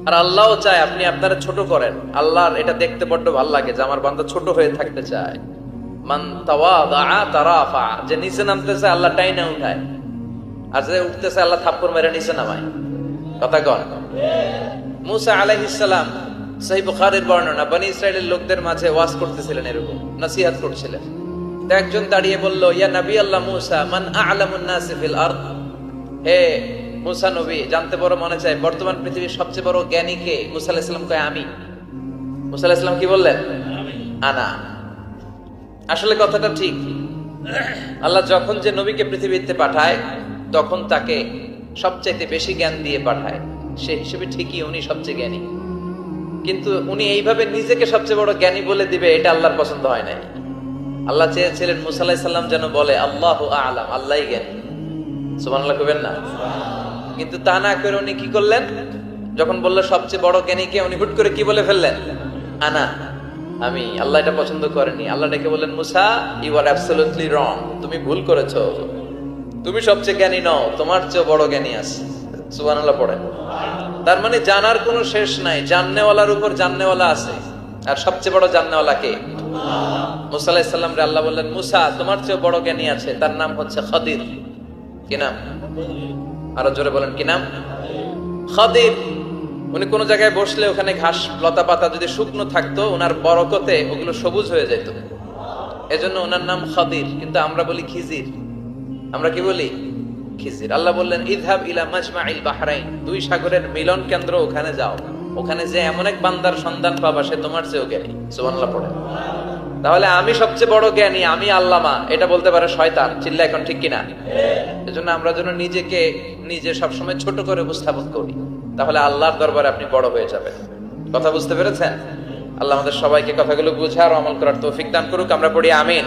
আর আল্লাহও চায় আপনি আপনারা ছোট করেন। আল্লাহর এটা দেখতে বড্ড ভালো লাগে যে আমার বান্দা ছোট হয়ে থাকতে চায়। মান তাওয়াদা তারাফা, যে নিচে নামতেছে আল্লাহ টাইনা উঠায়, আর যে উঠতেছে আল্লাহ থাপ্পড় মেরে নিচে নামায়। কথা কন। মুসা আলাইহিস সালাম, সহিহ বুখারীর বর্ণনা, বনি ইসরাইলের লোকদের মাঝে ওয়াজ করতেছিলেন, এরকম নসিহত করছিলেন। তো একজন দাঁড়িয়ে বলল, ইয়া নবী আল্লাহ মুসা, মান আ'লামুন নাসি ফিল আরদ। হে মুসা নবী, জানতে বড় মনে চায় বর্তমান পৃথিবীর সবচেয়ে বড় জ্ঞানী কে? মুসা আলাইহিস সালাম কয় আমি। মুসা আলাইহিস সালাম কি বললেন? আনা। আসলে কথাটা ঠিক। আল্লাহ যখন যে নবীকে পৃথিবীতে পাঠায় তখন তাকে সবচাইতে বেশি জ্ঞান দিয়ে পাঠায়, সেই হিসেবে ঠিকই উনি সবচেয়ে জ্ঞানী। কিন্তু উনি এইভাবে নিজেকে সবচেয়ে বড় জ্ঞানী বলে দিবে, এটা আল্লাহর পছন্দ হয় নাই। আল্লাহ চেয়েছিলেন মুসা আলাইহিস সালাম যেন বলে আল্লাহু আ'লাম, আল্লাহই জ্ঞানী। সুবহানাল্লাহ কইবেন না? কিন্তু তা না করে উনি কি করলেন? যখন বললো সবচেয়ে বড় জ্ঞানী কে, উনি হুট করে কি বলে ফেললেন? আনা, আমি। আল্লাহ এটা পছন্দ করেনি। আল্লাহ ডেকে বললেন, মুসা, ইউ আর অ্যাবসলিউটলি রং, তুমি ভুল করেছো। তুমি সবচেয়ে জ্ঞানী নও, তোমার চেয়ে বড় জ্ঞানী আছে। সুবহানাল্লাহ পড়েন। তার মানে জানার কোনো শেষ নাই, জাননেওয়ালার উপর জাননেওয়ালা আছে। আর সবচেয়ে বড় জাননেওয়ালা কে? মুসা আলাইহিস সালাম রে আল্লাহ বললেন, মুসা, তোমার চেয়ে বড় জ্ঞানী আছে, তার নাম হচ্ছে খাদির। কি নাম? আরো জোরে বলেন, কি নাম? খাদির। উনি কোন জায়গায় বসলে ওখানে ঘাস লতা পাতা যদি শুকনো থাকতো, ওনার বরকতে ওগুলো সবুজ হয়ে যেত, এজন্য ওনার নাম খাদির। কিন্তু আমরা বলি খিজির। আমরা কি বলি? খিজির। আল্লাহ বললেন, ইযহাব ইলা মাজমাইল বাহরাইন, দুই সাগরের মিলন কেন্দ্র, ওখানে যাও। ওখানে যে এমন এক বান্দার সন্ধান পাবা, সে তোমার চেয়েও জ্ঞানী। সুবহানাল্লাহ পড়ে। তাহলে আমি সবচেয়ে বড় জ্ঞানী, আমি আল্লামা, এটা বলতে পারে শয়তান। চিল্লা এখন ঠিক কিনা? এজন্য আমরা যেন নিজেকে নিজে সবসময় ছোট করে উপস্থাপন করি, তাহলে আল্লাহর দরবারে আপনি বড় হয়ে যাবেন। কথা বুঝতে পেরেছেন? আল্লাহ আমাদের সবাইকে কথাগুলো বুঝার ও আমল করার তৌফিক দান করুক। আমরা পড়ি আমিন।